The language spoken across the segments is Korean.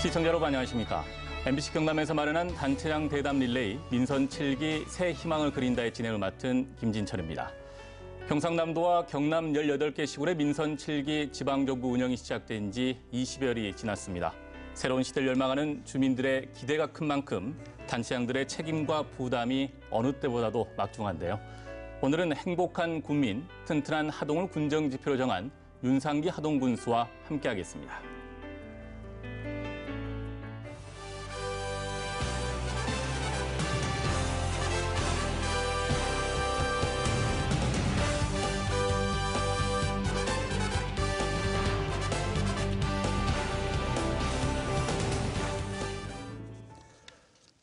시청자 여러분 안녕하십니까. MBC 경남에서 마련한 단체장 대담 릴레이 민선 7기 새 희망을 그린다의 진행을 맡은 김진철입니다. 경상남도와 경남 18개 시군의 민선 7기 지방정부 운영이 시작된 지 20여일이 지났습니다. 새로운 시대를 열망하는 주민들의 기대가 큰 만큼 단체장들의 책임과 부담이 어느 때보다도 막중한데요. 오늘은 행복한 군민, 튼튼한 하동을 군정지표로 정한 윤상기 하동군수와 함께하겠습니다.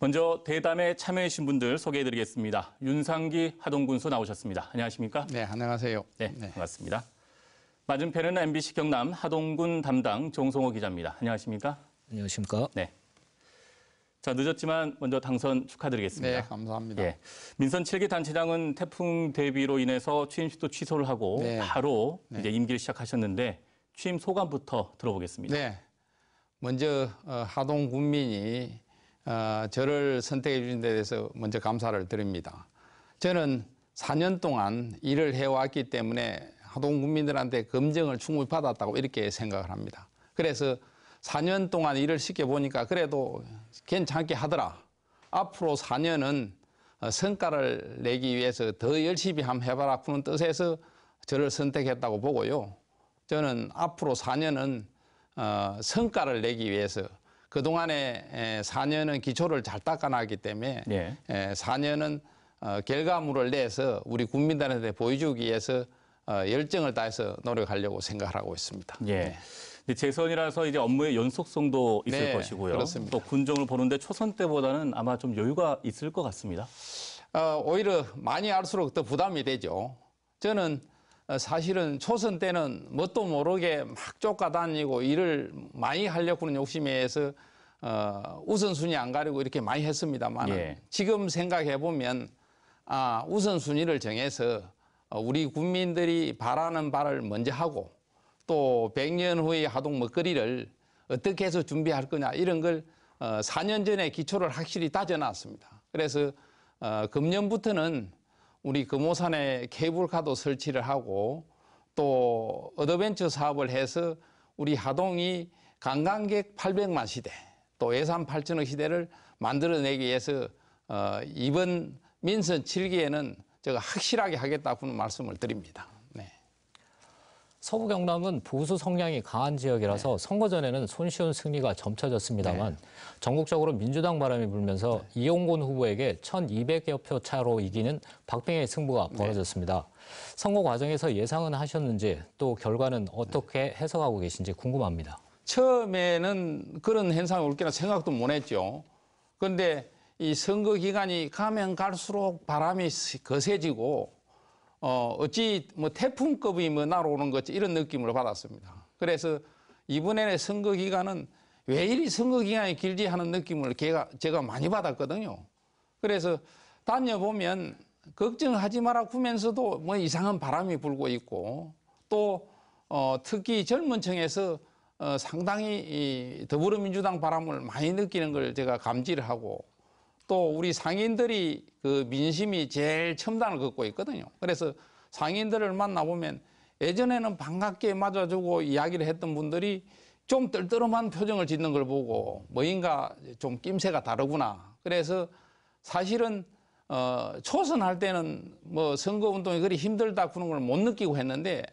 먼저 대담에 참여해주신 분들 소개해드리겠습니다. 윤상기 하동군수 나오셨습니다. 안녕하십니까? 네, 안녕하세요. 네, 반갑습니다. 맞은편에는 MBC 경남 하동군 담당 정성호 기자입니다. 안녕하십니까? 안녕하십니까? 네. 자, 늦었지만 먼저 당선 축하드리겠습니다. 네, 감사합니다. 예. 민선 7기 단체장은 태풍 대비로 인해서 취임식도 취소를 하고 바로 이제 임기를 시작하셨는데 취임 소감부터 들어보겠습니다. 네, 먼저 하동 군민이 저를 선택해 주신 데 대해서 먼저 감사를 드립니다. 저는 4년 동안 일을 해왔기 때문에 하동 국민들한테 검증을 충분히 받았다고 이렇게 생각을 합니다. 그래서 4년 동안 일을 시켜보니까 그래도 괜찮게 하더라. 앞으로 4년은 성과를 내기 위해서 더 열심히 한번 해봐라 하는 뜻에서 저를 선택했다고 보고요. 저는 앞으로 4년은 성과를 내기 위해서 그동안에 4년은 기초를 잘 닦아놨기 때문에 4년은 결과물을 내서 우리 국민들한테 보여주기 위해서 열정을 다해서 노력하려고 생각하고 있습니다. 예. 재선이라서 이제 업무의 연속성도 있을 것이고요. 그렇습니다. 또 군정을 보는데 초선 때보다는 아마 좀 여유가 있을 것 같습니다. 오히려 많이 할수록 더 부담이 되죠. 저는 사실은 초선 때는 뭣도 모르게 막 쫓아다니고 일을 많이 하려고 하는 욕심에 의해서 우선순위 안 가리고 이렇게 많이 했습니다만 지금 생각해 보면 우선순위를 정해서 우리 국민들이 바라는 바를 먼저 하고 또 100년 후의 하동 먹거리를 어떻게 해서 준비할 거냐 이런 걸 4년 전에 기초를 확실히 다져놨습니다. 그래서 금년부터는 우리 금오산에 케이블카도 설치를 하고 또 어드벤처 사업을 해서 우리 하동이 관광객 800만 시대 또 예산 8천억 시대를 만들어내기 위해서 이번 민선 7기에는 제가 확실하게 하겠다고 말씀을 드립니다. 네. 서부 경남은 보수 성향이 강한 지역이라서 선거 전에는 손쉬운 승리가 점쳐졌습니다만 전국적으로 민주당 바람이 불면서 이용곤 후보에게 1,200여 표 차로 이기는 박빙의 승부가 벌어졌습니다. 선거 과정에서 예상은 하셨는지 또 결과는 어떻게 해석하고 계신지 궁금합니다. 처음에는 그런 현상이 올 거라 생각도 못 했죠. 그런데 이 선거 기간이 가면 갈수록 바람이 거세지고 어찌 뭐 태풍급이 날아오는 것 이런 느낌을 받았습니다. 그래서 이번에 선거 기간은 왜 이리 선거 기간이 길지 하는 느낌을 제가 많이 받았거든요. 그래서 다녀보면 걱정하지 마라 하면서도 뭐 이상한 바람이 불고 있고 또 특히 젊은 층에서 상당히 이 더불어민주당 바람을 많이 느끼는 걸 제가 감지를 하고 또 우리 상인들이 그 민심이 제일 첨단을 걷고 있거든요. 그래서 상인들을 만나보면 예전에는 반갑게 맞아주고 이야기를 했던 분들이 좀 떨떠름한 표정을 짓는 걸 보고 뭐인가 좀 낌새가 다르구나. 그래서 사실은 초선할 때는 뭐 선거운동이 그리 힘들다 그런 걸 못 느끼고 했는데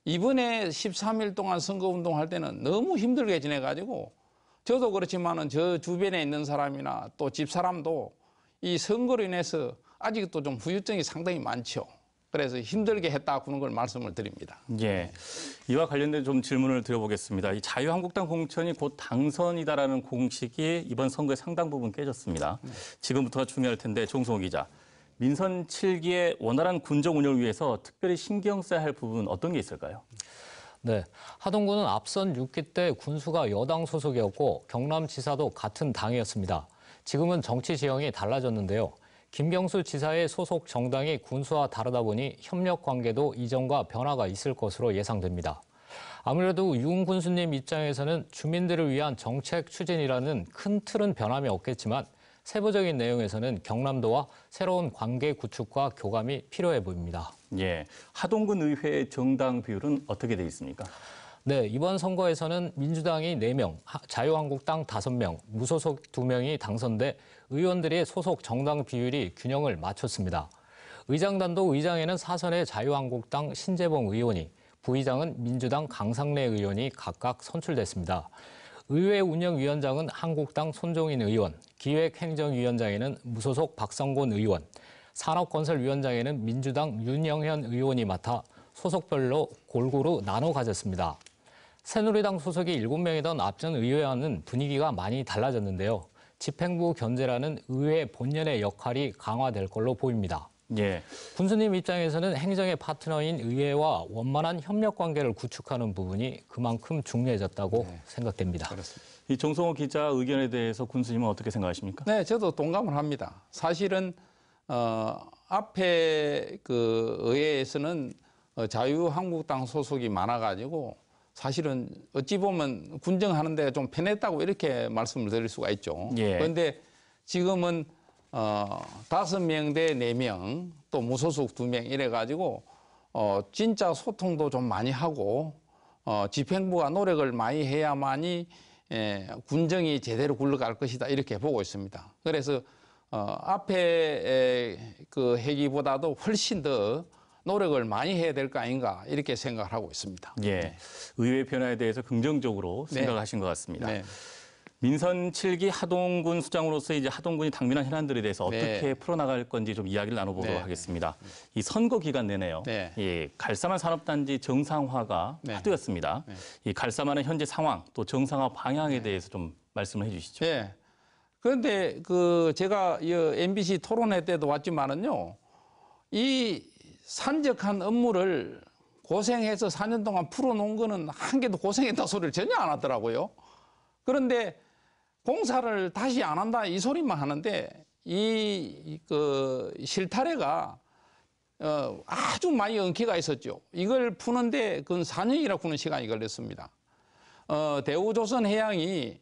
이번에 13일 동안 선거운동할 때는 너무 힘들게 지내가지고 저도 그렇지만은 저 주변에 있는 사람이나 또 집사람도 이 선거로 인해서 아직도 좀 후유증이 상당히 많죠. 그래서 힘들게 했다 그런 걸 말씀을 드립니다. 예, 이와 관련된 좀 질문을 드려보겠습니다. 이 자유한국당 공천이 곧 당선이다라는 공식이 이번 선거의 상당 부분 깨졌습니다. 지금부터가 중요할 텐데 정성호 기자, 민선 7기의 원활한 군정 운영을 위해서 특별히 신경 써야 할 부분 어떤 게 있을까요? 네, 하동군은 앞선 6기 때 군수가 여당 소속이었고 경남지사도 같은 당이었습니다. 지금은 정치 지형이 달라졌는데요. 김경수 지사의 소속 정당이 군수와 다르다 보니 협력 관계도 이전과 변화가 있을 것으로 예상됩니다. 아무래도 윤 군수님 입장에서는 주민들을 위한 정책 추진이라는 큰 틀은 변함이 없겠지만 세부적인 내용에서는 경남도와 새로운 관계 구축과 교감이 필요해 보입니다. 예, 하동군 의회 정당 비율은 어떻게 돼 있습니까? 네, 이번 선거에서는 민주당이 4명, 자유한국당 5명, 무소속 2명이 당선돼 의원들의 소속 정당 비율이 균형을 맞췄습니다. 의장단도 의장에는 사선의 자유한국당 신재봉 의원이, 부의장은 민주당 강상래 의원이 각각 선출됐습니다. 의회 운영위원장은 한국당 손종인 의원, 기획행정위원장에는 무소속 박성곤 의원, 산업건설위원장에는 민주당 윤영현 의원이 맡아 소속별로 골고루 나눠 가졌습니다. 새누리당 소속이 7명이던 앞전 의회와는 분위기가 많이 달라졌는데요. 집행부 견제라는 의회 본연의 역할이 강화될 걸로 보입니다. 예. 군수님 입장에서는 행정의 파트너인 의회와 원만한 협력 관계를 구축하는 부분이 그만큼 중요해졌다고 생각됩니다. 그렇습니다. 이 정성호 기자 의견에 대해서 군수님은 어떻게 생각하십니까? 네, 저도 동감을 합니다. 사실은 앞에 그 의회에서는 자유한국당 소속이 많아가지고 사실은 어찌 보면 군정하는 데가 좀 편했다고 이렇게 말씀을 드릴 수가 있죠. 예. 그런데 지금은 5명 대 4명, 또 무소속 2명 이래가지고 진짜 소통도 좀 많이 하고 집행부가 노력을 많이 해야만이 군정이 제대로 굴러갈 것이다 이렇게 보고 있습니다. 그래서 앞에 그 회기보다도 훨씬 더 노력을 많이 해야 될 거 아닌가 이렇게 생각을 하고 있습니다. 예, 의회 변화에 대해서 긍정적으로 네. 생각하신 것 같습니다. 네. 민선 7기 하동군 수장으로서 이제 하동군이 당면한 현안들에 대해서 어떻게 네. 풀어나갈 건지 좀 이야기를 나눠보도록 네. 하겠습니다. 이 선거 기간 내내요. 네. 예, 갈사만 산업단지 정상화가 네. 화두였습니다. 네. 이 갈사만의 현재 상황 또 정상화 방향에 대해서 좀 말씀을 해주시죠. 네. 그런데 그 제가 이 MBC 토론회 때도 왔지만은요, 이 산적한 업무를 고생해서 4년 동안 풀어놓은 거는 한 개도 고생했다 소리를 전혀 안 하더라고요. 그런데 공사를 다시 안 한다 이 소리만 하는데 그 실타래가 아주 많이 엉키가 있었죠. 이걸 푸는데 그건 4년이라고 푸는 시간이 걸렸습니다. 대우조선해양이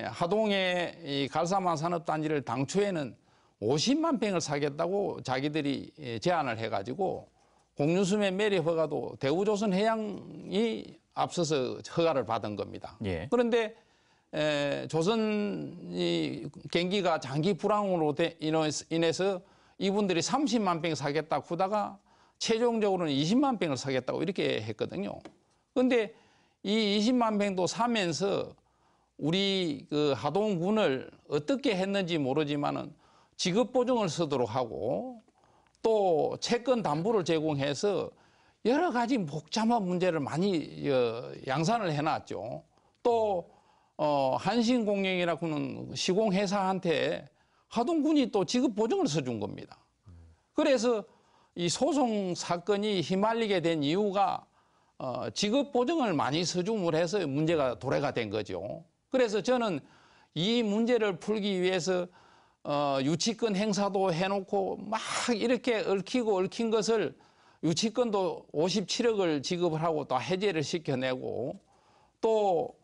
하동의 이 갈사만 산업단지를 당초에는 50만 평을 사겠다고 자기들이 제안을 해가지고 공유수면 매립 허가도 대우조선해양이 앞서서 허가를 받은 겁니다. 예. 그런데 조선이 경기가 장기 불황으로 인해서 이분들이 30만 평 사겠다고 하다가 최종적으로는 20만 평을 사겠다고 이렇게 했거든요. 그런데 이 20만 평도 사면서 우리 그 하동군을 어떻게 했는지 모르지만은 지급 보증을 쓰도록 하고 또 채권 담보를 제공해서 여러 가지 복잡한 문제를 많이 양산을 해놨죠. 또 한신공영이라고는 시공회사한테 하동군이 또 지급 보증을 써준 겁니다. 그래서 이 소송 사건이 휘말리게 된 이유가 지급 보증을 많이 서줌을 해서 문제가 도래가 된 거죠. 그래서 저는 이 문제를 풀기 위해서 유치권 행사도 해놓고 막 이렇게 얽힌 것을 유치권도 57억을 지급을 하고 또 해제를 시켜내고 또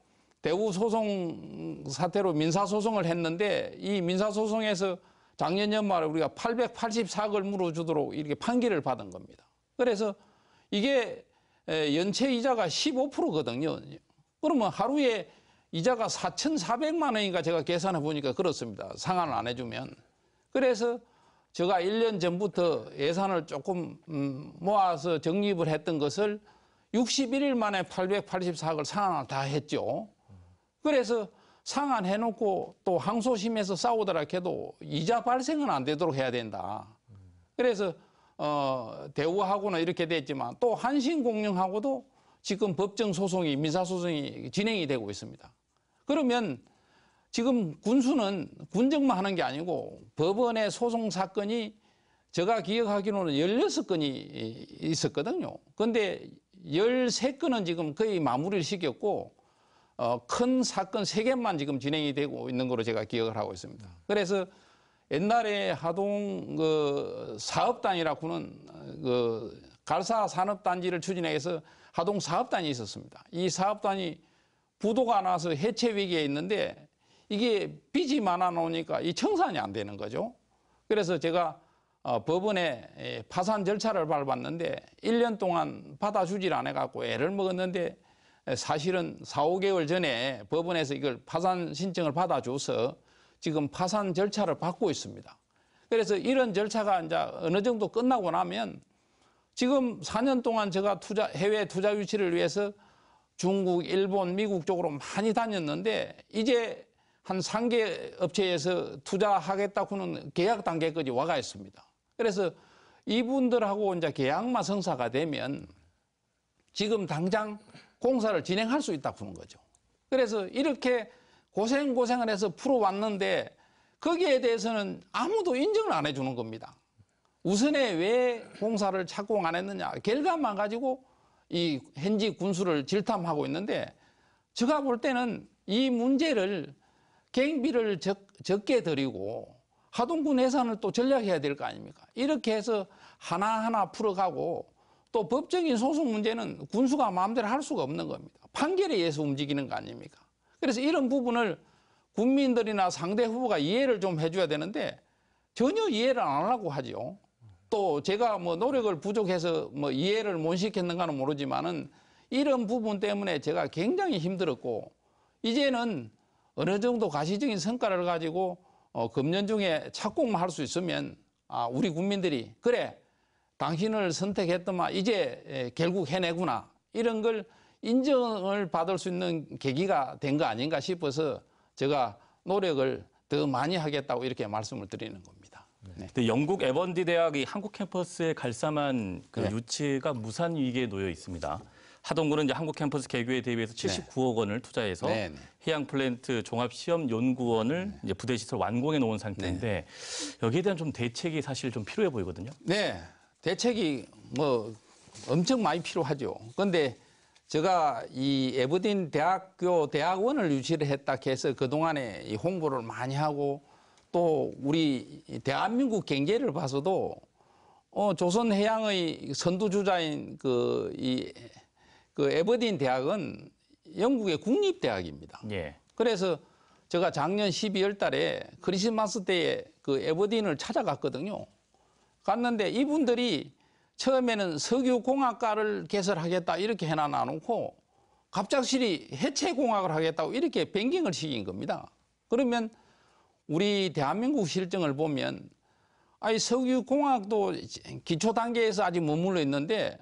대우 소송 사태로 민사소송을 했는데 이 민사소송에서 작년 연말에 우리가 884억을 물어주도록 이렇게 판결을 받은 겁니다. 그래서 이게 연체 이자가 15%거든요. 그러면 하루에 이자가 4,400만 원인가 제가 계산해 보니까 그렇습니다. 상환을 안 해주면. 그래서 제가 1년 전부터 예산을 조금 모아서 적립을 했던 것을 61일 만에 884억을 상환을 다 했죠. 그래서 상환해놓고 또 항소심에서 싸우더라 해도 이자 발생은 안 되도록 해야 된다. 그래서 대우하고는 이렇게 됐지만 또 한신공영하고도 지금 법정 소송이 민사소송이 진행이 되고 있습니다. 그러면 지금 군수는 군정만 하는 게 아니고 법원의 소송 사건이 제가 기억하기로는 16건이 있었거든요. 그런데 13건은 지금 거의 마무리를 시켰고 큰 사건 3개만 지금 진행이 되고 있는 걸로 제가 기억을 하고 있습니다. 그래서 옛날에 하동 그 사업단이라고는 그 갈사 산업단지를 추진해서 하동 사업단이 있었습니다. 이 사업단이 부도가 나서 해체 위기에 있는데 이게 빚이 많아 놓으니까 이 청산이 안 되는 거죠. 그래서 제가 법원에 파산 절차를 밟았는데 1년 동안 받아주질 않아갖고 애를 먹었는데 사실은 4, 5개월 전에 법원에서 이걸 파산 신청을 받아줘서 지금 파산 절차를 받고 있습니다. 그래서 이런 절차가 이제 어느 정도 끝나고 나면 지금 4년 동안 제가 해외 투자 유치를 위해서 중국, 일본, 미국 쪽으로 많이 다녔는데 이제 한 3개 업체에서 투자하겠다고는 계약 단계까지 와가 있습니다. 그래서 이분들하고 이제 계약만 성사가 되면 지금 당장 공사를 진행할 수 있다고 하는 거죠. 그래서 이렇게 고생을 해서 풀어왔는데 거기에 대해서는 아무도 인정을 안 해주는 겁니다. 우선에 왜 공사를 착공 안 했느냐. 결과만 가지고 이 현지 군수를 질탐하고 있는데 제가 볼 때는 이 문제를 경비를 적게 들이고 하동군 예산을 또 전략해야 될 거 아닙니까? 이렇게 해서 하나하나 풀어가고 또 법적인 소송 문제는 군수가 마음대로 할 수가 없는 겁니다. 판결에 의해서 움직이는 거 아닙니까? 그래서 이런 부분을 국민들이나 상대 후보가 이해를 좀 해줘야 되는데 전혀 이해를 안 하려고 하죠. 또 제가 뭐 노력을 부족해서 뭐 이해를 못 시켰는가는 모르지만은 이런 부분 때문에 제가 굉장히 힘들었고 이제는 어느 정도 가시적인 성과를 가지고 금년 중에 착공만 할 수 있으면 우리 국민들이 그래 당신을 선택했더만 이제 결국 해내구나 이런 걸 인정을 받을 수 있는 계기가 된 거 아닌가 싶어서 제가 노력을 더 많이 하겠다고 이렇게 말씀을 드리는 겁니다. 네. 근데 영국 에번디 대학이 한국 캠퍼스에 갈삼한 그 네. 유치가 무산 위기에 놓여 있습니다. 하동군은 이제 한국 캠퍼스 개교에 대비해서 79억 원을 투자해서 네. 해양 플랜트 종합 시험 연구원을 이제 부대 시설 완공해 놓은 상태인데 여기에 대한 좀 대책이 사실 좀 필요해 보이거든요. 네, 대책이 뭐 엄청 많이 필요하죠. 그런데 제가 이 에버딘 대학교 대학원을 유치를 했다 해서 그동안에 이 홍보를 많이 하고 또 우리 대한민국 경제를 봐서도 조선 해양의 선두주자인 그 에버딘 대학은 영국의 국립대학입니다. 예. 그래서 제가 작년 12월 달에 크리스마스 때에 그 에버딘을 찾아갔거든요. 갔는데 이분들이 처음에는 석유공학과를 개설하겠다 이렇게 해놔놓고 갑작스레 해체공학을 하겠다고 이렇게 변경을 시킨 겁니다. 그러면 우리 대한민국 실정을 보면 석유공학도 기초 단계에서 아직 머물러 있는데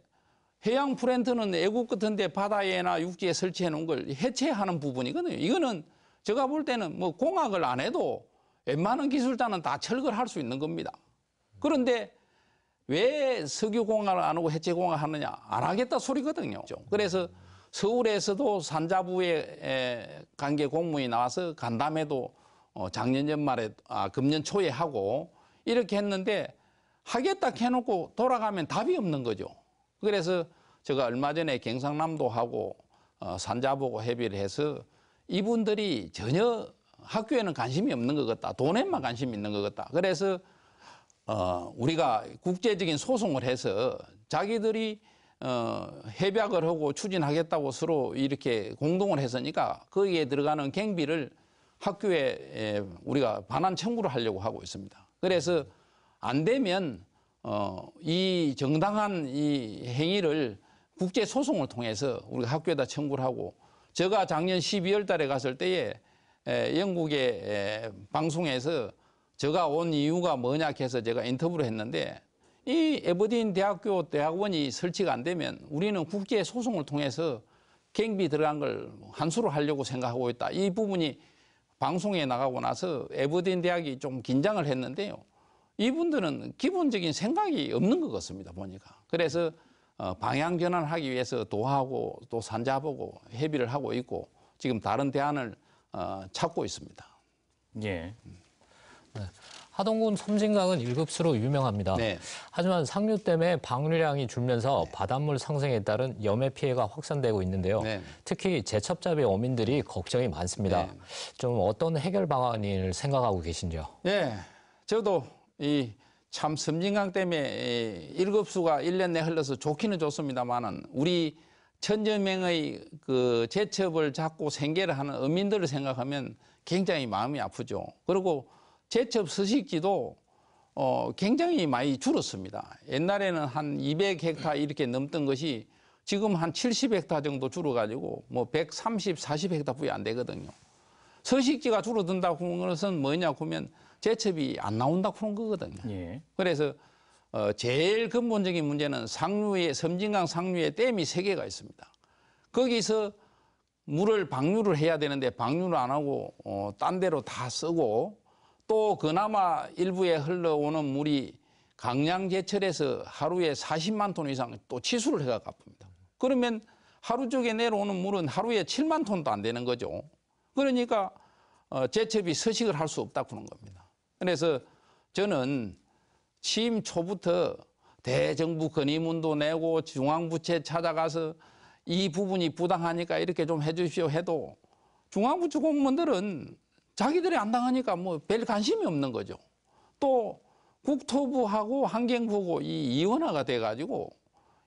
해양 플랜트는 애국 같은 데 바다에나 육지에 설치해 놓은 걸 해체하는 부분이거든요. 이거는 제가 볼 때는 뭐 공학을 안 해도 웬만한 기술자는 다 철거를 할 수 있는 겁니다. 그런데 왜 석유공학을 안 하고 해체공학을 하느냐? 안 하겠다 소리거든요. 그래서 서울에서도 산자부에 관계 공무원이 나와서 간담회도 작년 연말에 금년 초에 하고 이렇게 했는데 하겠다 해놓고 돌아가면 답이 없는 거죠. 그래서 제가 얼마 전에 경상남도 하고 산자부하고 협의를 해서 이분들이 전혀 학교에는 관심이 없는 것 같다. 돈에만 관심이 있는 것 같다. 그래서 우리가 국제적인 소송을 해서 자기들이 협약을 하고 추진하겠다고 서로 이렇게 공동을 했으니까 거기에 들어가는 경비를 학교에 우리가 반환 청구를 하려고 하고 있습니다. 그래서 안 되면 이 정당한 이 행위를 국제 소송을 통해서 우리가 학교에다 청구를 하고 제가 작년 12월 달에 갔을 때에 영국의 방송에서 제가 온 이유가 뭐냐 해서 제가 인터뷰를 했는데 이 에버딘 대학교 대학원이 설치가 안 되면 우리는 국제 소송을 통해서 경비 들어간 걸 환수를 하려고 생각하고 있다. 이 부분이 방송에 나가고 나서 에버딘 대학이 좀 긴장을 했는데요. 이분들은 기본적인 생각이 없는 것 같습니다. 보니까. 그래서 방향 전환하기 위해서 도하고 또 산자보고 협의를 하고 있고 지금 다른 대안을 찾고 있습니다. 예. 네. 하동군 섬진강은 1급수로 유명합니다. 네. 하지만 상류 때문에 방류량이 줄면서 바닷물 상승에 따른 염해 피해가 확산되고 있는데요. 네. 특히 제첩잡이 어민들이 걱정이 많습니다. 네. 좀 어떤 해결 방안을 생각하고 계신지요? 예, 저도 이 참 섬진강 때문에 일급수가 1년 내 흘러서 좋기는 좋습니다만은 우리 천여 명의 그 제첩을 잡고 생계를 하는 어민들을 생각하면 굉장히 마음이 아프죠. 그리고 제첩 서식지도 굉장히 많이 줄었습니다. 옛날에는 한 200헥타 이렇게 넘던 것이 지금 한 70헥타 정도 줄어가지고 뭐 130, 40헥타뿐이 안 되거든요. 서식지가 줄어든다고 하는 것은 뭐냐고 하면 제첩이 안 나온다고 하는 거거든요. 예. 그래서 제일 근본적인 문제는 상류에 섬진강 상류에 댐이 3개가 있습니다. 거기서 물을 방류를 해야 되는데 방류를 안 하고 딴 데로 다 쓰고 또 그나마 일부에 흘러오는 물이 강양제철에서 하루에 40만 톤 이상 또 치수를 해가 갚습니다. 그러면 하루 쪽에 내려오는 물은 하루에 7만 톤도 안 되는 거죠. 그러니까 제첩이 서식을 할 수 없다고 하는 겁니다. 그래서 저는 취임 초부터 대정부 건의문도 내고 중앙부처에 찾아가서 이 부분이 부당하니까 이렇게 좀 해주십시오 해도 중앙부처 공무원들은 자기들이 안 당하니까 뭐 별 관심이 없는 거죠. 또 국토부하고 환경부하고 이 이원화가 돼가지고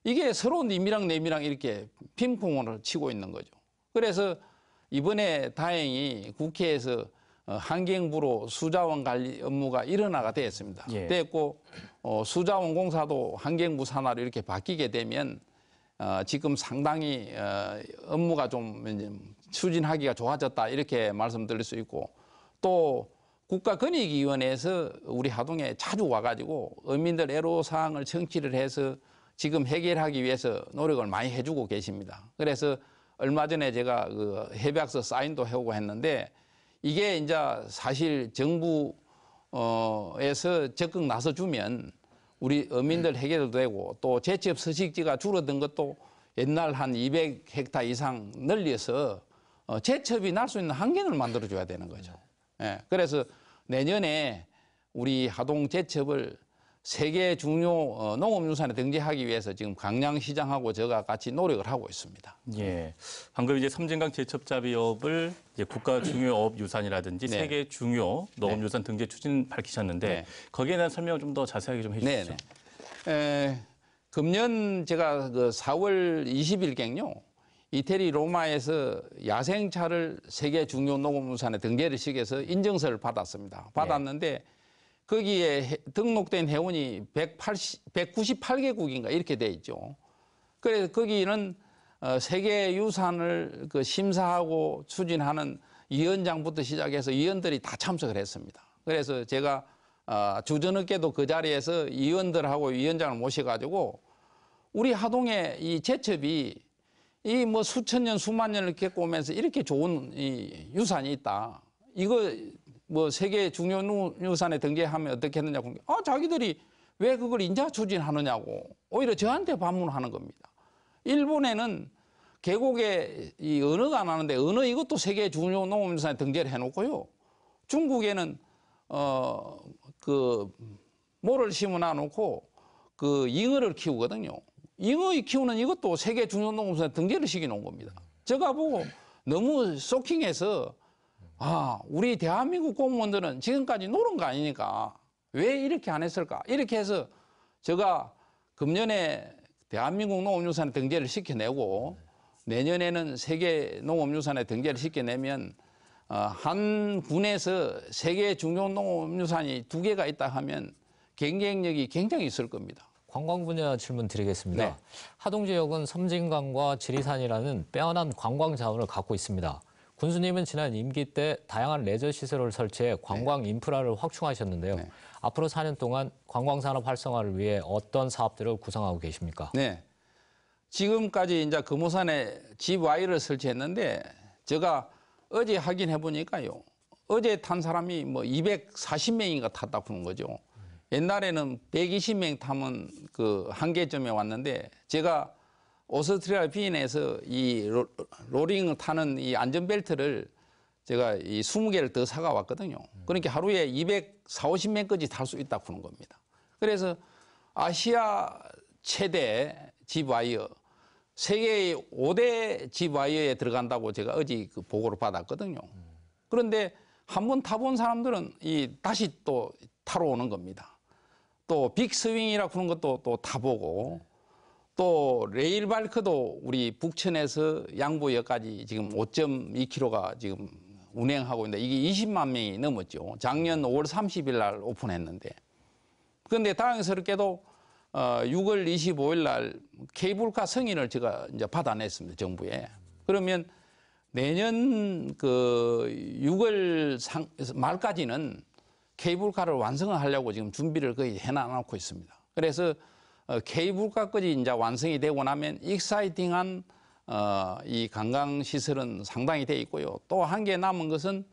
이게 서로 님이랑 내미랑 이렇게 핑퐁을 치고 있는 거죠. 그래서 이번에 다행히 국회에서 환경부로 수자원 관리 업무가 일원화가 되었습니다. 예. 됐고 수자원 공사도 환경부 산하로 이렇게 바뀌게 되면 지금 상당히 업무가 좀 추진하기가 좋아졌다 이렇게 말씀드릴 수 있고 또 국가권익위원회에서 우리 하동에 자주 와가지고 어민들 애로사항을 청취를 해서 지금 해결하기 위해서 노력을 많이 해주고 계십니다. 그래서 얼마 전에 제가 그 협약서 사인도 해오고 했는데 이게 이제 사실 정부에서 적극 나서주면 우리 어민들 해결도 되고 또 제첩 서식지가 줄어든 것도 옛날 한 200헥타 이상 늘려서 제첩이 날 수 있는 환경을 만들어줘야 되는 거죠. 예, 그래서 내년에 우리 하동 제첩을 세계 중요 농업유산에 등재하기 위해서 지금 강양시장하고 저가 같이 노력을 하고 있습니다. 예. 방금 이제 섬진강 제첩잡이업을 이제 국가 중요업 유산이라든지 네. 세계 중요 농업유산 등재 추진 밝히셨는데 네. 거기에 대한 설명을 좀 더 자세하게 좀 해주시죠. 네네. 금년 제가 그 4월 20일경요. 이태리 로마에서 야생차를 세계 중요 농업유산에 등재를 시켜서 인증서를 받았습니다. 받았는데 거기에 등록된 회원이 198개국인가 이렇게 돼 있죠. 그래서 거기는 세계 유산을 그 심사하고 추진하는 위원장부터 시작해서 위원들이 다 참석을 했습니다. 그래서 제가 주저늦게도 그 자리에서 위원들하고 위원장을 모셔가지고 우리 하동에 이 제첩이 이 뭐 수천 년, 수만 년을 겪어오면서 이렇게 좋은 이 유산이 있다. 이거 뭐 세계 중요 유산에 등재하면 어떻게 했느냐고. 자기들이 왜 그걸 인자 추진하느냐고. 오히려 저한테 반문하는 겁니다. 일본에는 계곡에 이 언어가 안 하는데 언어 이것도 세계 중요 농업유산에 등재를 해놓고요. 중국에는 그 모를 심어놔 놓고 그 잉어를 키우거든요. 잉어 키우는 이것도 세계 중요 농업유산에 등재를 시켜놓은 겁니다. 제가 보고 너무 쇼킹해서 우리 대한민국 공무원들은 지금까지 노른 거 아니니까 왜 이렇게 안 했을까? 이렇게 해서 제가 금년에 대한민국 농업유산에 등재를 시켜내고 내년에는 세계 농업유산에 등재를 시켜내면 한 군에서 세계 중요 농업유산이 2개가 있다 하면 경쟁력이 굉장히 있을 겁니다. 관광 분야 질문 드리겠습니다. 네. 하동 지역은 섬진강과 지리산이라는 빼어난 관광 자원을 갖고 있습니다. 군수님은 지난 임기 때 다양한 레저 시설을 설치해 관광 인프라를 확충하셨는데요. 네. 앞으로 4년 동안 관광산업 활성화를 위해 어떤 사업들을 구상하고 계십니까? 네. 지금까지 이제 금호산에 GY를 설치했는데 제가 어제 확인해 보니까요. 어제 탄 사람이 뭐 240명인가 탔다고 그러는 거죠. 옛날에는 120명 타면 그 한계점에 왔는데 제가 오스트리아 비엔에서 이 로링을 타는 이 안전벨트를 제가 이 20개를 더 사가 왔거든요. 그러니까 하루에 240명까지 탈 수 있다고 하는 겁니다. 그래서 아시아 최대 집와이어, 세계의 5대 집와이어에 들어간다고 제가 어제 그 보고를 받았거든요. 그런데 한번 타본 사람들은 다시 또 타러 오는 겁니다. 또 빅스윙이라고 하는 것도 또 타보고 또 레일바이크도 우리 북천에서 양부역까지 지금 5.2km가 지금 운행하고 있는데 이게 20만 명이 넘었죠. 작년 5월 30일 날 오픈했는데. 그런데 다행스럽게도 6월 25일 날 케이블카 승인을 제가 이제 받아냈습니다. 정부에. 그러면 내년 그 6월 말까지는 케이블카를 완성을 하려고 지금 준비를 거의 해놔놓고 있습니다. 그래서 케이블카까지 이제 완성이 되고 나면 익사이팅한 이 관광시설은 상당히 돼 있고요. 또 한 개 남은 것은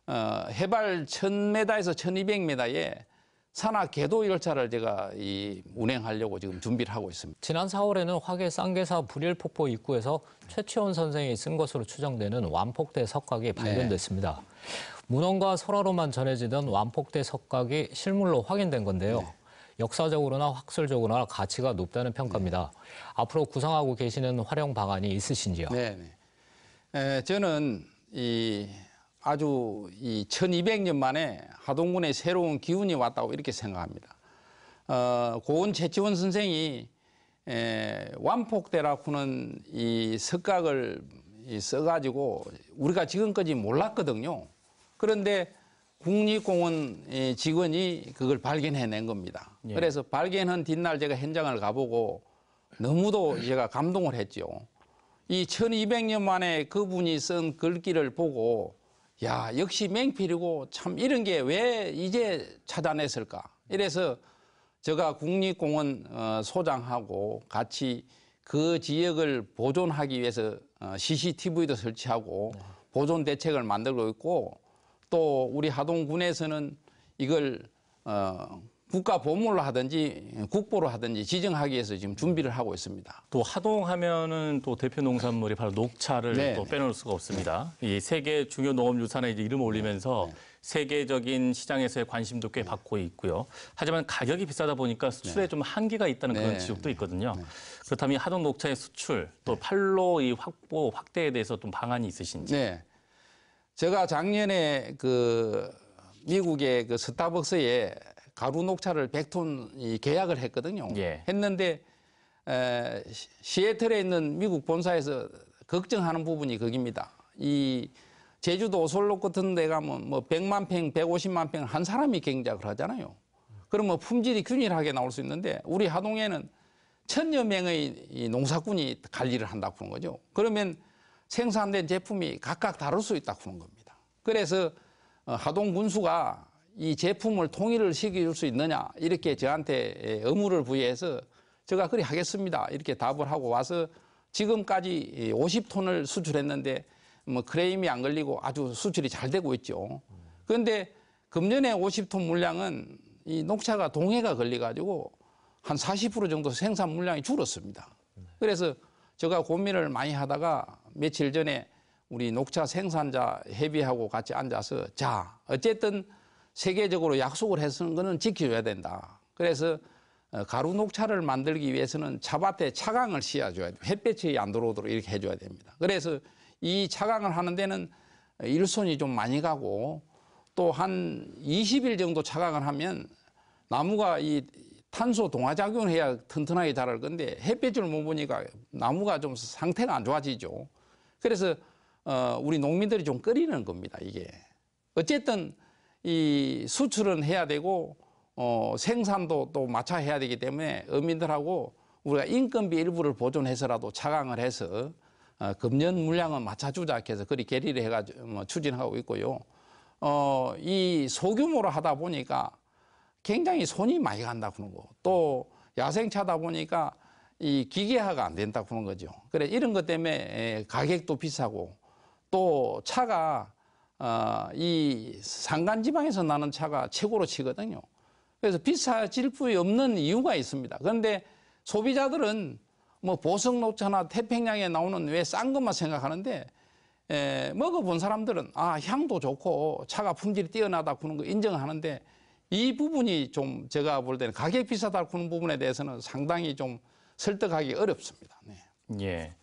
해발 1000m에서 1200m에 산악 궤도 열차를 제가 운행하려고 지금 준비를 하고 있습니다. 지난 4월에는 화계 쌍계사 불일폭포 입구에서 최치원 선생이 쓴 것으로 추정되는 완폭대 석각이 발견됐습니다. 문헌과 설화로만 전해지던 완폭대 석각이 실물로 확인된 건데요. 역사적으로나 학술적으로나 가치가 높다는 평가입니다. 앞으로 구상하고 계시는 활용 방안이 있으신지요? 네. 저는 아주 1200년 만에 하동군에 새로운 기운이 왔다고 이렇게 생각합니다. 고은 최치원 선생이 완폭대라고 하는 이 석각을 써가지고 우리가 지금까지 몰랐거든요. 그런데 국립공원 직원이 그걸 발견해낸 겁니다. 예. 그래서 발견한 뒷날 제가 현장을 가보고 너무도 제가 감동을 했죠. 이 1200년 만에 그분이 쓴 글귀를 보고 야, 역시 맹필이고 참 이런 게 왜 이제 찾아냈을까? 이래서 제가 국립공원 소장하고 같이 그 지역을 보존하기 위해서 CCTV도 설치하고 보존 대책을 만들고 있고 또 우리 하동군에서는 이걸 국가 보물로 하든지 국보로 하든지 지정하기 위해서 지금 준비를 하고 있습니다. 또 하동하면은 또 대표 농산물이 바로 녹차를 네. 또 빼놓을 수가 없습니다. 이 세계 중요 농업유산에 이제 이름을 올리면서 세계적인 시장에서의 관심도 꽤 받고 있고요. 하지만 가격이 비싸다 보니까 수출에 좀 한계가 있다는 그런 지적도 있거든요. 그렇다면 이 하동 녹차의 수출 또 판로 이 확보 확대에 대해서 좀 방안이 있으신지? 네, 제가 작년에 그 미국의 그 스타벅스에 가루 녹차를 100톤 계약을 했거든요. 예. 했는데 시애틀에 있는 미국 본사에서 걱정하는 부분이 거기입니다. 이 제주도 오슬로 같은 데 가면 뭐 100만 평, 150만 평 한 사람이 경작을 하잖아요. 그러면 품질이 균일하게 나올 수 있는데 우리 하동에는 1000여 명의 이 농사꾼이 관리를 한다고 하는 거죠. 그러면 생산된 제품이 각각 다를 수 있다고 하는 겁니다. 그래서 하동 군수가 이 제품을 통일을 시켜줄 수 있느냐 이렇게 저한테 의무를 부여해서 제가 그리 하겠습니다 이렇게 답을 하고 와서 지금까지 50톤을 수출했는데 뭐 크레임이 안 걸리고 아주 수출이 잘 되고 있죠. 그런데 금년에 50톤 물량은 이 녹차가 동해가 걸려가지고 한 40% 정도 생산 물량이 줄었습니다. 그래서 제가 고민을 많이 하다가 며칠 전에 우리 녹차 생산자 협의하고 같이 앉아서 자 어쨌든 세계적으로 약속을 했은 거는 지켜줘야 된다. 그래서 가루 녹차를 만들기 위해서는 차밭에 차강을 씌워줘야 돼요. 햇볕이 안 들어오도록 이렇게 해줘야 됩니다. 그래서 이 차강을 하는 데는 일손이 좀 많이 가고 또 한 20일 정도 차강을 하면 나무가 이 탄소 동화작용을 해야 튼튼하게 자랄 건데 햇볕을 못 보니까 나무가 좀 상태가 안 좋아지죠. 그래서 우리 농민들이 좀 꺼리는 겁니다. 이게 어쨌든 이 수출은 해야 되고 생산도 또 마차해야 되기 때문에 어민들하고 우리가 인건비 일부를 보존해서라도 차강을 해서 금년 물량은 맞춰주자 해서 그리 계리를 해가지고 추진하고 있고요. 이 소규모로 하다 보니까 굉장히 손이 많이 간다고 하는 거. 또 야생차다 보니까 이 기계화가 안 된다고 하는 거죠. 그래 이런 것 때문에 가격도 비싸고 또 차가 이 산간지방에서 나는 차가 최고로 치거든요. 그래서 비싸질 수 없는 이유가 있습니다. 그런데 소비자들은 뭐 보석녹차나 태평양에 나오는 왜 싼 것만 생각하는데 먹어본 사람들은 아 향도 좋고 차가 품질이 뛰어나다고 하는 거 인정하는데 이 부분이 좀 제가 볼 때는 가격 비싸다고 하는 부분에 대해서는 상당히 좀 설득하기 어렵습니다. 네. 예.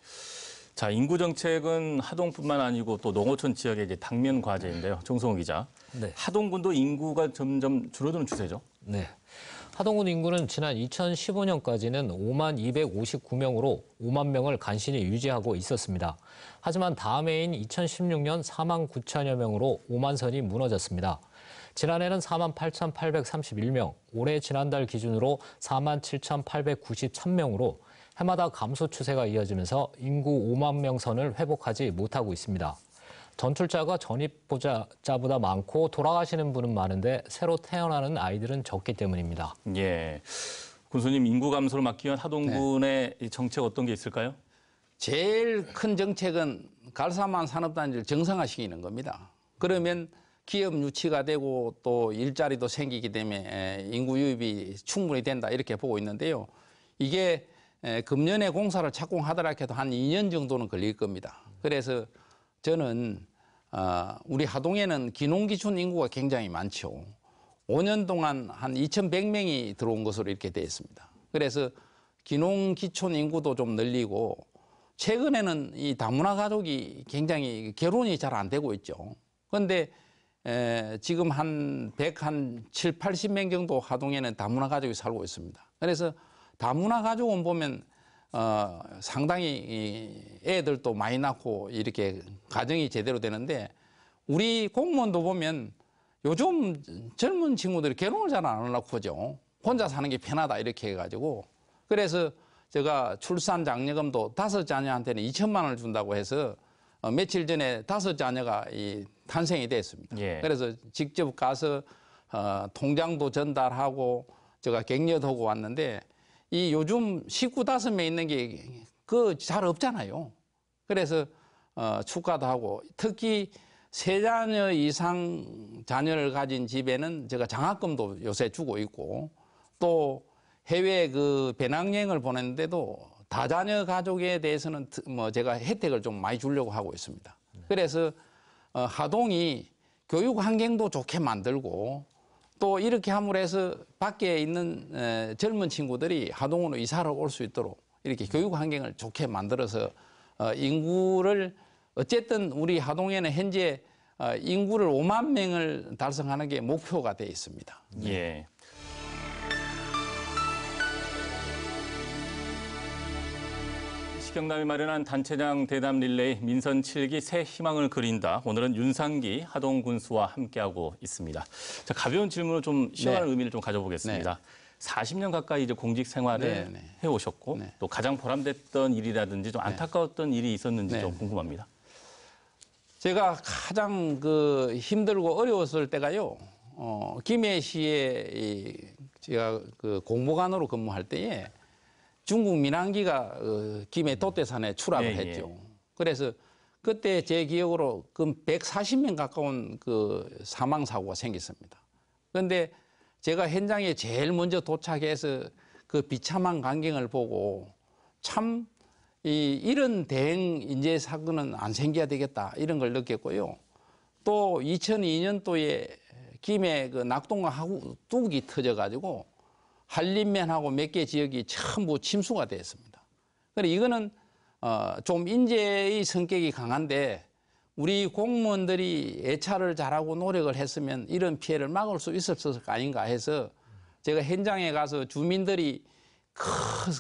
자, 인구 정책은 하동뿐만 아니고 또 농어촌 지역의 이제 당면 과제인데요. 정성호 기자. 네. 하동군도 인구가 점점 줄어드는 추세죠. 네. 하동군 인구는 지난 2015년까지는 5만 259명으로 5만 명을 간신히 유지하고 있었습니다. 하지만 다음 해인 2016년 4만 9천여 명으로 5만 선이 무너졌습니다. 지난해는 4만 8,831명, 올해 지난달 기준으로 4만 7,893명으로 해마다 감소 추세가 이어지면서 인구 5만 명 선을 회복하지 못하고 있습니다. 전출자가 전입자보다 많고 돌아가시는 분은 많은데 새로 태어나는 아이들은 적기 때문입니다. 예. 군수님, 인구 감소를 막기 위한 하동군의 이 정책 어떤 게 있을까요? 제일 큰 정책은 갈사만 산업단지를 정상화시키는 겁니다. 그러면 기업 유치가 되고 또 일자리도 생기기 때문에 인구 유입이 충분히 된다 이렇게 보고 있는데요. 이게 금년에 공사를 착공하더라 해도 한 2년 정도는 걸릴 겁니다. 그래서 저는 우리 하동에는 기농기촌 인구가 굉장히 많죠. 5년 동안 한 2,100명이 들어온 것으로 이렇게 되어 있습니다. 그래서 기농기촌 인구도 좀 늘리고 최근에는 이 다문화 가족이 굉장히 결혼이 잘 안 되고 있죠. 그런데 지금 한 107, 80명 정도 하동에는 다문화 가족이 살고 있습니다. 그래서 다문화 가족은 보면 상당히 애들도 많이 낳고 이렇게 가정이 제대로 되는데 우리 공무원도 보면 요즘 젊은 친구들이 결혼을 잘 안 하려고 하죠. 혼자 사는 게 편하다 이렇게 해가지고 그래서 제가 출산 장려금도 5자녀한테는 2천만 원을 준다고 해서 며칠 전에 5자녀가 탄생이 됐습니다. 예. 그래서 직접 가서 통장도 전달하고 제가 격려도 하고 왔는데 이 요즘 식구 5명 있는 게 잘 없잖아요. 그래서 축하도 하고 특히 3자녀 이상 자녀를 가진 집에는 제가 장학금도 요새 주고 있고 또 해외 배낭여행을 보냈는데도 다자녀 가족에 대해서는 제가 혜택을 좀 많이 주려고 하고 있습니다. 그래서 하동이 교육 환경도 좋게 만들고 또 이렇게 함으로 해서 밖에 있는 젊은 친구들이 하동으로 이사를 올 수 있도록 이렇게 교육 환경을 좋게 만들어서 인구를 어쨌든 우리 하동에는 현재 인구를 5만 명을 달성하는 게 목표가 되어 있습니다. 예. 시경남이 마련한 단체장 대담 릴레이 민선 7기 새 희망을 그린다. 오늘은 윤상기 하동 군수와 함께하고 있습니다. 자, 가벼운 질문을 좀 시원한 의미를 좀 가져보겠습니다. 40년 가까이 이제 공직 생활을 해오셨고 또 가장 보람됐던 일이라든지 좀 안타까웠던 일이 있었는지 좀 궁금합니다. 제가 가장 힘들고 어려웠을 때가요. 김해시에 제가 공보관으로 근무할 때에 중국 민항기가 김해 돛대산에 추락을 했죠. 그래서 그때 제 기억으로 140명 가까운 사망 사고가 생겼습니다. 그런데 제가 현장에 제일 먼저 도착해서 그 비참한 광경을 보고 참 이런 대형 인재 사고는 안 생겨야 되겠다 이런 걸 느꼈고요. 또 2002년도에 김해 낙동강 뚝이 터져가지고 한림면하고 몇 개 지역이 전부 침수가 됐습니다. 그래 이거는 좀 인재의 성격이 강한데 우리 공무원들이 애찰을 잘하고 노력을 했으면 이런 피해를 막을 수 있었을 거 아닌가 해서 제가 현장에 가서 주민들이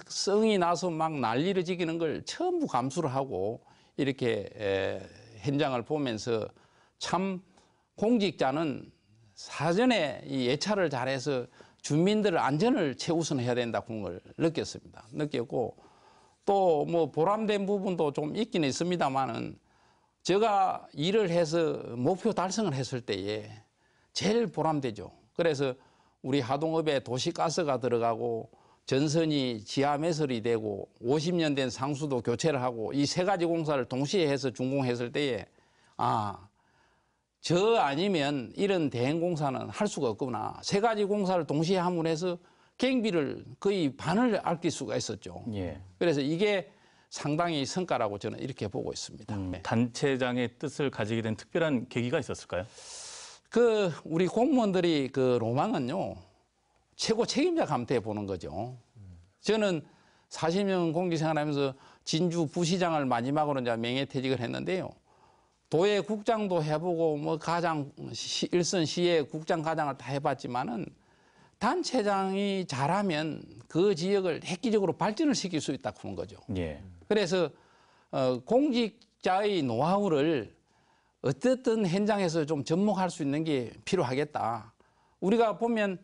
성이 나서 막 난리를 지기는 걸 전부 감수를 하고 이렇게 현장을 보면서 참 공직자는 사전에 이 예찰을 잘해서 주민들 안전을 최우선해야 된다 그런 걸 느꼈고 또 뭐 보람된 부분도 좀 있긴 있습니다만은 제가 일을 해서 목표 달성을 했을 때에 제일 보람되죠. 그래서 우리 하동읍에 도시가스가 들어가고 전선이 지하 매설이 되고 50년 된 상수도 교체를 하고 이 3가지 공사를 동시에 해서 준공했을 때에 저 아니면 이런 대형 공사는 할 수가 없구나. 3가지 공사를 동시에 함으로 해서 경비를 거의 반을 아낄 수가 있었죠. 그래서 이게 상당히 성과라고 저는 이렇게 보고 있습니다. 단체장의 뜻을 가지게 된 특별한 계기가 있었을까요? 우리 공무원들이 로망은요, 최고 책임자 감퇴해 보는 거죠. 저는 40년 공직생활하면서 진주 부시장을 마지막으로 이제 명예퇴직을 했는데요. 도의 국장도 해보고 뭐 가장 일선 시의 국장 과장을 다 해봤지만은 단체장이 잘하면 그 지역을 획기적으로 발전을 시킬 수 있다고 하는 거죠. 예. 그래서 공직자의 노하우를 어떻든 현장에서 좀 접목할 수 있는 게 필요하겠다. 우리가 보면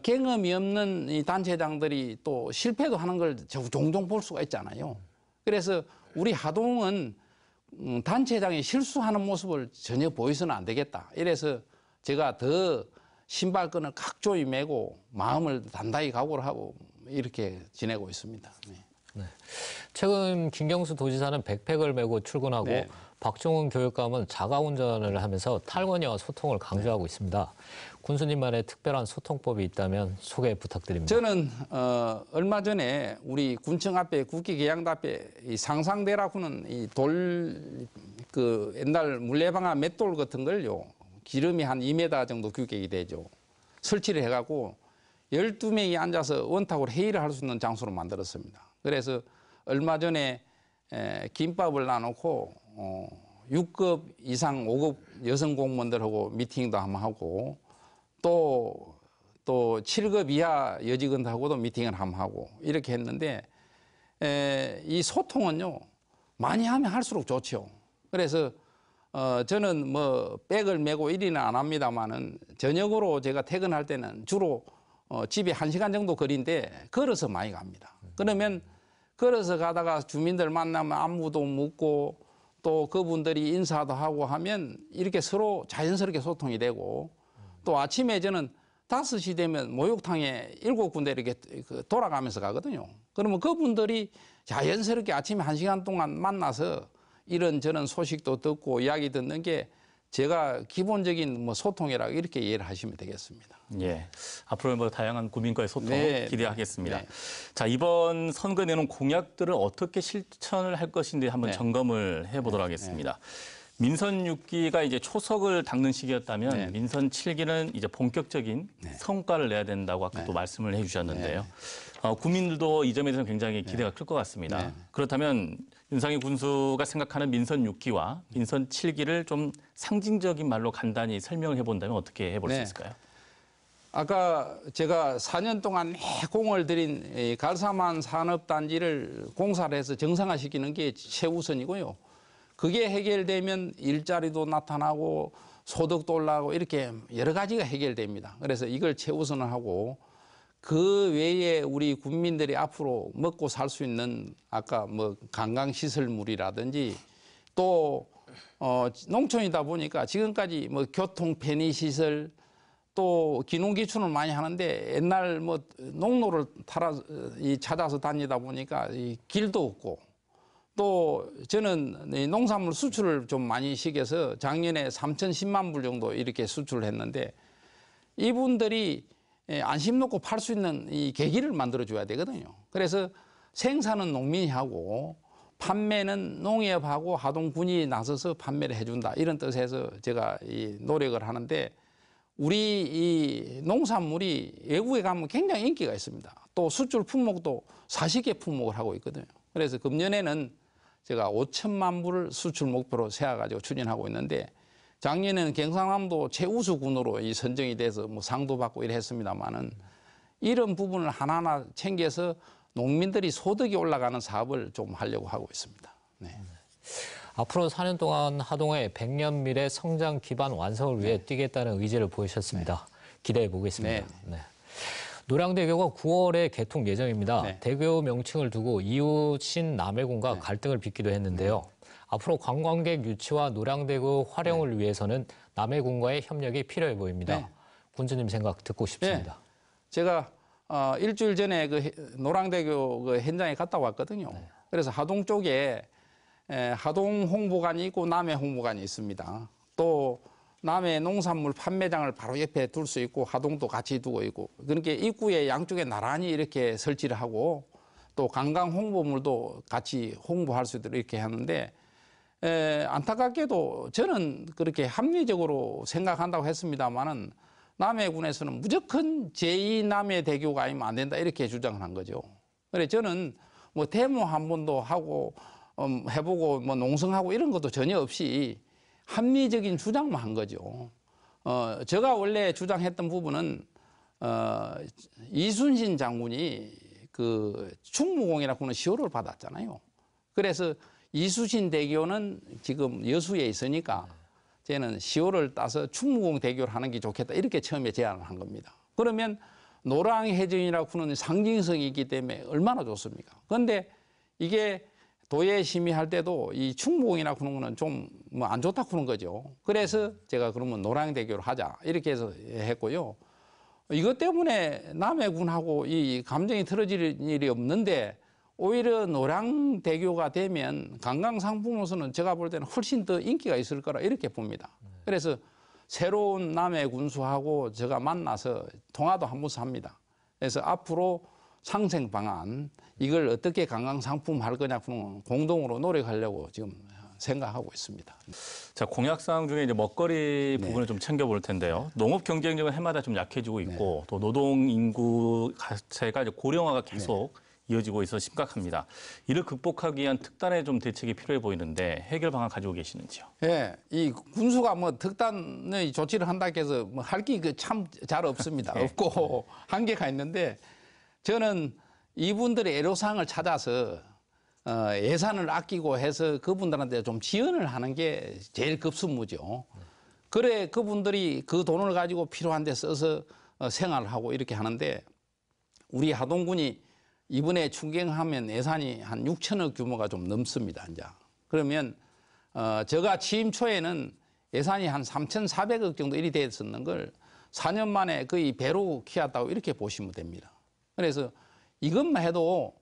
경험이 없는 이 단체장들이 또 실패도 하는 걸 종종 볼 수가 있잖아요. 그래서 우리 하동은 단체장이 실수하는 모습을 전혀 보여서는 안 되겠다. 이래서 제가 더 신발끈을 각조이 메고 마음을 단단히 각오를 하고 이렇게 지내고 있습니다. 네. 최근 김경수 도지사는 백팩을 메고 출근하고 네. 박종훈 교육감은 자가운전을 하면서 탈거니와 소통을 강조하고 있습니다. 군수님만의 특별한 소통법이 있다면 소개 부탁드립니다. 저는 얼마 전에 우리 군청 앞에 국기계양대 앞에 이 상상대라고는 이 그 옛날 물레방아 맷돌 같은 걸요. 기름이 한 2m 정도 규격이 되죠. 설치를 해갖고 12명이 앉아서 원탁으로 회의를 할 수 있는 장소로 만들었습니다. 그래서 얼마 전에 김밥을 나놓고 6급 이상 5급 여성 공무원들하고 미팅도 한번 하고 또 7급 이하 여직원들하고도 미팅을 한번 하고 이렇게 했는데 이 소통은요 많이 하면 할수록 좋죠. 그래서 저는 뭐 백을 메고 일이는 안 합니다만은 저녁으로 제가 퇴근할 때는 주로 집에 1시간 정도 거리인데 걸어서 많이 갑니다. 그러면 걸어서 가다가 주민들 만나면 안부도 묻고 또 그분들이 인사도 하고 하면 이렇게 서로 자연스럽게 소통이 되고 또 아침에 저는 5시 되면 목욕탕에 7군데 이렇게 돌아가면서 가거든요. 그러면 그분들이 자연스럽게 아침에 1시간 동안 만나서 이런저런 소식도 듣고 이야기 듣는 게 제가 기본적인 뭐 소통이라고 이렇게 이해를 하시면 되겠습니다. 예. 앞으로 뭐 다양한 국민과의 소통 네, 기대하겠습니다. 네. 자, 이번 선거에 내놓은 공약들을 어떻게 실천을 할 것인지 한번 네. 점검을 해보도록 하겠습니다. 민선 6기가 이제 초석을 닦는 시기였다면 네. 민선 7기는 이제 본격적인 성과를 내야 된다고 아까 또 말씀을 해주셨는데요. 국민들도 이 점에 대해서는 굉장히 기대가 클 것 같습니다. 네. 그렇다면 윤상희 군수가 생각하는 민선 6기와 민선 7기를 좀 상징적인 말로 간단히 설명을 해본다면 어떻게 해볼 수 네. 있을까요? 아까 제가 4년 동안 공을 들인 이 갈사만 산업단지를 공사를 해서 정상화시키는 게 최우선이고요. 그게 해결되면 일자리도 나타나고 소득도 올라가고 이렇게 여러 가지가 해결됩니다. 그래서 이걸 최우선을 하고 그 외에 우리 국민들이 앞으로 먹고 살 수 있는 아까 뭐 관광시설물이라든지 또 농촌이다 보니까 지금까지 뭐 교통 편의시설 또 기농기촌을 많이 하는데 옛날 뭐 농로를 찾아서 다니다 보니까 이 길도 없고 또 저는 이 농산물 수출을 좀 많이 시켜서 작년에 3,010만 불 정도 이렇게 수출을 했는데 이분들이 안심 놓고 팔 수 있는 이 계기를 만들어줘야 되거든요. 그래서 생산은 농민이 하고 판매는 농협하고 하동군이 나서서 판매를 해준다. 이런 뜻에서 제가 이 노력을 하는데 우리 이 농산물이 외국에 가면 굉장히 인기가 있습니다. 또 수출 품목도 40개 품목을 하고 있거든요. 그래서 금년에는 제가 5천만 불을 수출 목표로 세워가지고 추진하고 있는데 작년에는 경상남도 최우수군으로 이 선정이 돼서 뭐 상도 받고 이래 했습니다만은 이런 부분을 하나하나 챙겨서 농민들이 소득이 올라가는 사업을 좀 하려고 하고 있습니다. 네. 앞으로 4년 동안 하동의 100년 미래 성장 기반 완성을 위해 뛰겠다는 의지를 보이셨습니다. 기대해 보겠습니다. 네. 노량대교가 9월에 개통 예정입니다. 네. 대교 명칭을 두고 이웃인 남해군과 갈등을 빚기도 했는데요. 앞으로 관광객 유치와 노량대교 활용을 위해서는 남해군과의 협력이 필요해 보입니다. 네. 군수님 생각 듣고 싶습니다. 제가 일주일 전에 그 노량대교 그 현장에 갔다 왔거든요. 그래서 하동 쪽에 하동 홍보관이 있고 남해 홍보관이 있습니다. 또 남해 농산물 판매장을 바로 옆에 둘 수 있고 하동도 같이 두고 있고 그러니까 입구에 양쪽에 나란히 이렇게 설치를 하고 또 관광 홍보물도 같이 홍보할 수 있도록 이렇게 하는데 안타깝게도 저는 그렇게 합리적으로 생각한다고 했습니다만은 남해군에서는 무조건 제2남해대교가 아니면 안 된다 이렇게 주장을 한 거죠. 그래 저는 뭐 데모 한 번도 하고 해보고 뭐 농성하고 이런 것도 전혀 없이 합리적인 주장만 한 거죠. 제가 원래 주장했던 부분은 이순신 장군이 그 충무공이라고 하는 시호를 받았잖아요. 그래서 이순신 대교는 지금 여수에 있으니까 저는 시호를 따서 충무공 대교를 하는 게 좋겠다 이렇게 처음에 제안을 한 겁니다. 그러면 노랑해전이라고 하는 상징성이 있기 때문에 얼마나 좋습니까? 그런데 이게 도에 심의할 때도 이 충무공이라고 하는 거는 좀 뭐 안 좋다고 하는 거죠. 그래서 제가 그러면 노랑대교를 하자 이렇게 해서 했고요. 이것 때문에 남해군하고 이 감정이 틀어질 일이 없는데 오히려 노량대교가 되면 관광상품으로서는 제가 볼 때는 훨씬 더 인기가 있을 거라 이렇게 봅니다. 그래서 새로운 남해군수하고 제가 만나서 통화도 한 번씩 합니다. 그래서 앞으로 상생 방안 이걸 어떻게 관광상품 할 거냐 공동으로 노력하려고 지금 생각하고 있습니다. 자, 공약사항 중에 이제 먹거리 네. 부분을 좀 챙겨볼 텐데요. 농업 경쟁력은 해마다 좀 약해지고 있고 또 노동 인구 자체가 이제 고령화가 계속 이어지고 있어 심각합니다. 이를 극복하기 위한 특단의 좀 대책이 필요해 보이는데 해결 방안 가지고 계시는지요? 예, 이 군수가 뭐 특단의 조치를 한다고 해서 뭐 할 게 참 잘 없습니다. 없고 한계가 있는데 저는 이분들의 애로사항을 찾아서 예산을 아끼고 해서 그분들한테 좀 지원을 하는 게 제일 급선무죠. 그래 그분들이 그 돈을 가지고 필요한 데 써서 생활을 하고 이렇게 하는데 우리 하동군이 이번에 추경하면 예산이 한 6천억 규모가 좀 넘습니다. 이제. 그러면 제가 취임 초에는 예산이 한 3,400억 정도 일이 됐었는 걸 4년 만에 거의 배로 키웠다고 이렇게 보시면 됩니다. 그래서 이것만 해도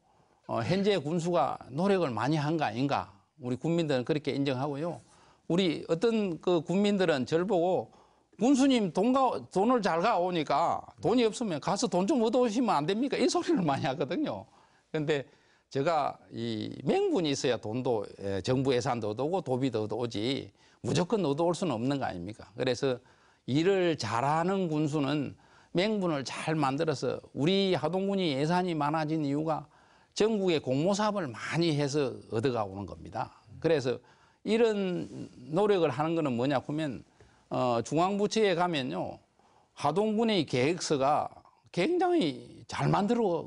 현재 군수가 노력을 많이 한 거 아닌가. 우리 국민들은 그렇게 인정하고요. 우리 어떤 그 국민들은 저를 보고 군수님 돈을 잘 가오니까 돈이 없으면 가서 돈 좀 얻어오시면 안 됩니까? 이 소리를 많이 하거든요. 그런데 제가 이 맹분이 있어야 돈도 정부 예산도 얻어오고 도비도 얻어오지 무조건 얻어올 수는 없는 거 아닙니까? 그래서 일을 잘하는 군수는 맹분을 잘 만들어서 우리 하동군이 예산이 많아진 이유가 전국에 공모사업을 많이 해서 얻어가 오는 겁니다. 그래서 이런 노력을 하는 거는 뭐냐 하면 중앙부처에 가면요. 하동군의 계획서가 굉장히 잘 만들어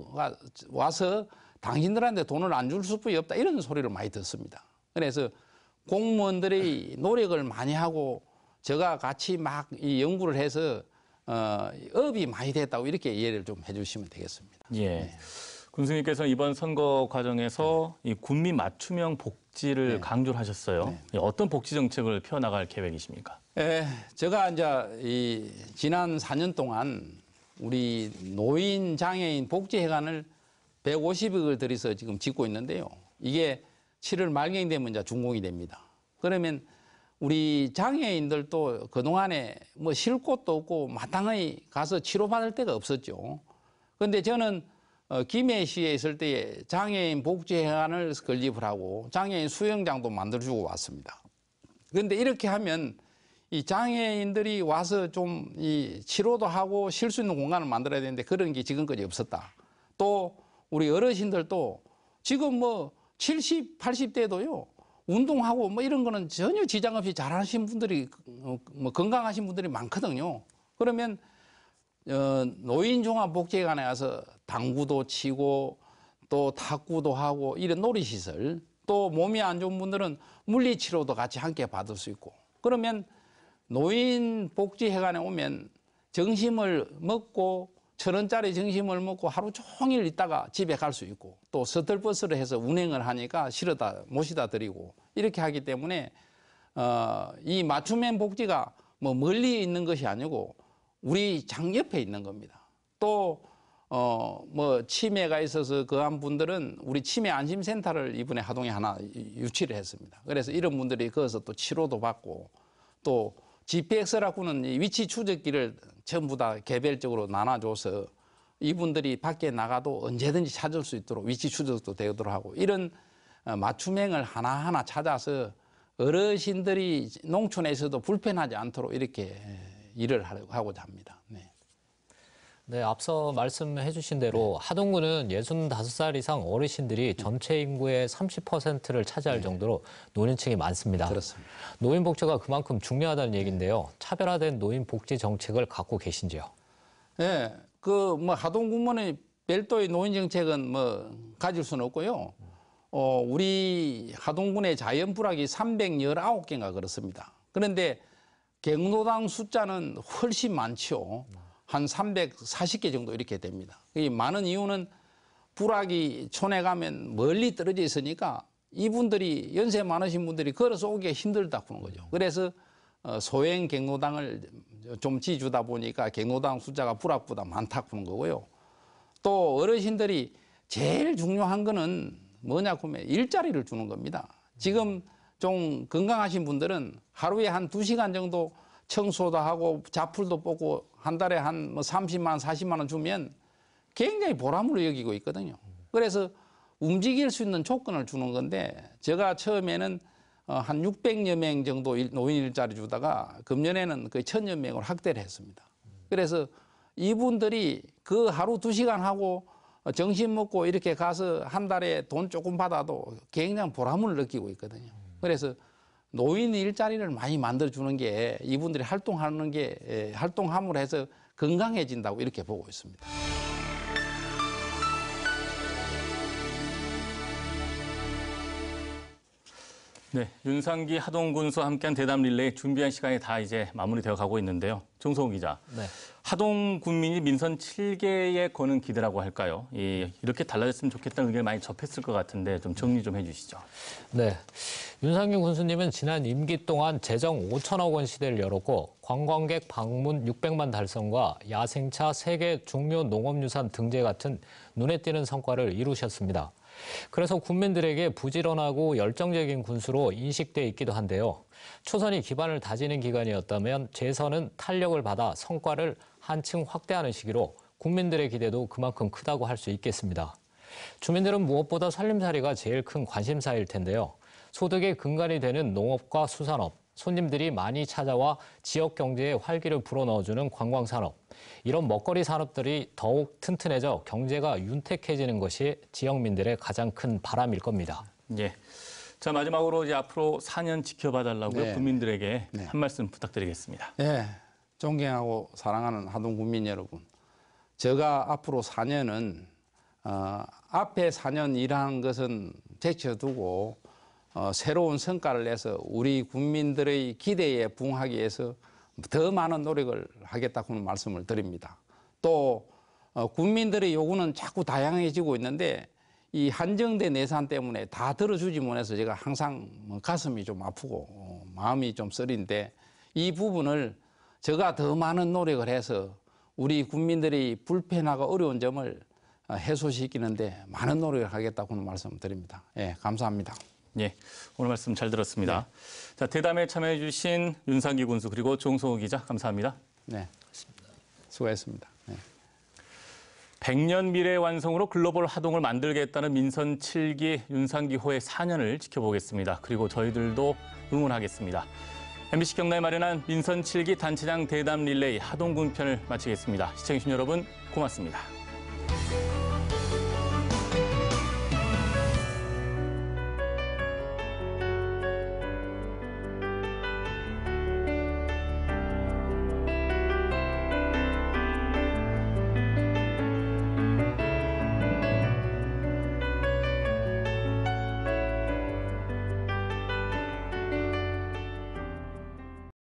와서 당신들한테 돈을 안 줄 수밖에 없다 이런 소리를 많이 듣습니다. 그래서 공무원들이 노력을 많이 하고 제가 같이 막 이 연구를 해서 업이 많이 됐다고 이렇게 이해를 좀 해주시면 되겠습니다. 예. 네. 군수님께서는 이번 선거 과정에서 이 군민 맞춤형 복지를 강조를 하셨어요. 어떤 복지 정책을 펴나갈 계획이십니까? 제가 이제 지난 4년 동안 우리 노인 장애인 복지회관을 150억을 들여서 지금 짓고 있는데요. 이게 7월 말경이 되면 이제 준공이 됩니다. 그러면 우리 장애인들도 그동안에 뭐 쉴 곳도 없고 마땅히 가서 치료받을 데가 없었죠. 그런데 저는 김해시에 있을 때에 장애인 복지회관을 건립을 하고 장애인 수영장도 만들어주고 왔습니다. 그런데 이렇게 하면 이 장애인들이 와서 좀 이 치료도 하고 쉴 수 있는 공간을 만들어야 되는데 그런 게 지금까지 없었다. 또 우리 어르신들도 지금 뭐 70, 80대도요. 운동하고 뭐 이런 거는 전혀 지장 없이 잘하신 분들이 뭐 건강하신 분들이 많거든요. 그러면 노인종합복지회관에 가서 당구도 치고 또 탁구도 하고 이런 놀이시설 또 몸이 안 좋은 분들은 물리치료도 같이 함께 받을 수 있고 그러면 노인복지회관에 오면 점심을 먹고 1,000원짜리 점심을 먹고 하루 종일 있다가 집에 갈 수 있고 또 셔틀버스를 해서 운행을 하니까 모시다 드리고 이렇게 하기 때문에 이 맞춤형 복지가 뭐 멀리 있는 것이 아니고 우리 장 옆에 있는 겁니다. 또 뭐 치매가 있어서 그한 분들은 우리 치매 안심센터를 이번에 하동에 하나 유치를 했습니다. 그래서 이런 분들이 거기서 또 치료도 받고 또 GPX라고는 위치 추적기를 전부 다 개별적으로 나눠줘서 이분들이 밖에 나가도 언제든지 찾을 수 있도록 위치 추적도 되도록 하고 이런 맞춤형을 하나하나 찾아서 어르신들이 농촌에서도 불편하지 않도록 이렇게 일을 하고자 합니다. 네. 네, 앞서 말씀해 주신 대로 하동군은 65살 이상 어르신들이 전체 인구의 30%를 차지할 정도로 노년층이 많습니다. 그렇습니다. 노인복지가 그만큼 중요하다는 얘기인데요. 차별화된 노인복지 정책을 갖고 계신지요? 네, 뭐 하동군만의 별도의 노인 정책은 뭐 가질 수는 없고요. 우리 하동군의 자연불악이 319개인가 그렇습니다. 그런데 경로당 숫자는 훨씬 많죠. 한 340개 정도 이렇게 됩니다. 이 많은 이유는 불악이 촌에 가면 멀리 떨어져 있으니까 이분들이 연세 많으신 분들이 걸어서 오기가 힘들다고 하는 거죠. 그래서 소형 경로당을 좀 지주다 보니까 경로당 숫자가 불악보다 많다고 하는 거고요. 또 어르신들이 제일 중요한 거는 뭐냐고 하면 일자리를 주는 겁니다. 지금 좀 건강하신 분들은 하루에 한 2시간 정도 청소도 하고 잡풀도 뽑고 한 달에 한 30만 원, 40만 원 주면 굉장히 보람을 여기고 있거든요. 그래서 움직일 수 있는 조건을 주는 건데 제가 처음에는 한 600여 명 정도 노인 일자리 주다가 금년에는 거의 1000여 명을 확대를 했습니다. 그래서 이분들이 그 하루 2시간 하고 정신 먹고 이렇게 가서 한 달에 돈 조금 받아도 굉장히 보람을 느끼고 있거든요. 그래서 노인 일자리를 많이 만들어주는 게 이분들이 활동함으로 해서 건강해진다고 이렇게 보고 있습니다. 네, 윤상기 하동군수와 함께한 대담 릴레이 준비한 시간이 다 이제 마무리되어 가고 있는데요. 정성호 기자, 네. 하동 군민이 민선 7개에 거는 기대라고 할까요? 이렇게 달라졌으면 좋겠다는 의견을 많이 접했을 것 같은데 좀 정리 좀 해주시죠. 네. 윤상기 군수님은 지난 임기 동안 재정 5천억 원 시대를 열었고 관광객 방문 600만 달성과 야생차 세계 중요 농업유산 등재 같은 눈에 띄는 성과를 이루셨습니다. 그래서 국민들에게 부지런하고 열정적인 군수로 인식돼 있기도 한데요. 초선이 기반을 다지는 기간이었다면 재선은 탄력을 받아 성과를 한층 확대하는 시기로 국민들의 기대도 그만큼 크다고 할 수 있겠습니다. 주민들은 무엇보다 살림살이가 제일 큰 관심사일 텐데요. 소득의 근간이 되는 농업과 수산업, 손님들이 많이 찾아와 지역 경제에 활기를 불어넣어주는 관광산업, 이런 먹거리 산업들이 더욱 튼튼해져 경제가 윤택해지는 것이 지역민들의 가장 큰 바람일 겁니다. 예. 자, 마지막으로 이제 앞으로 4년 지켜봐 달라고요. 네. 국민들에게 네. 한 말씀 부탁드리겠습니다. 네, 존경하고 사랑하는 하동 국민 여러분, 제가 앞으로 4년은 앞에 4년 일한 것은 제쳐두고 새로운 성과를 내서 우리 국민들의 기대에 부응하기 위해서 더 많은 노력을 하겠다고 하는 말씀을 드립니다. 또 국민들의 요구는 자꾸 다양해지고 있는데 이 한정된 예산 때문에 다 들어주지 못해서 제가 항상 가슴이 좀 아프고 마음이 좀 쓰린데 이 부분을 제가 더 많은 노력을 해서 우리 국민들이 불편하고 어려운 점을 해소시키는데 많은 노력을 하겠다고 하는 말씀 드립니다. 예, 감사합니다. 예, 오늘 말씀 잘 들었습니다. 네. 자, 대담에 참여해 주신 윤상기 군수 그리고 정성호 기자 감사합니다. 네, 수고했습니다. 네. 100년 미래 완성으로 글로벌 하동을 만들겠다는 민선 7기 윤상기호의 4년을 지켜보겠습니다. 그리고 저희들도 응원하겠습니다. MBC 경남이 마련한 민선 7기 단체장 대담 릴레이 하동군 편을 마치겠습니다. 시청해주신 여러분 고맙습니다.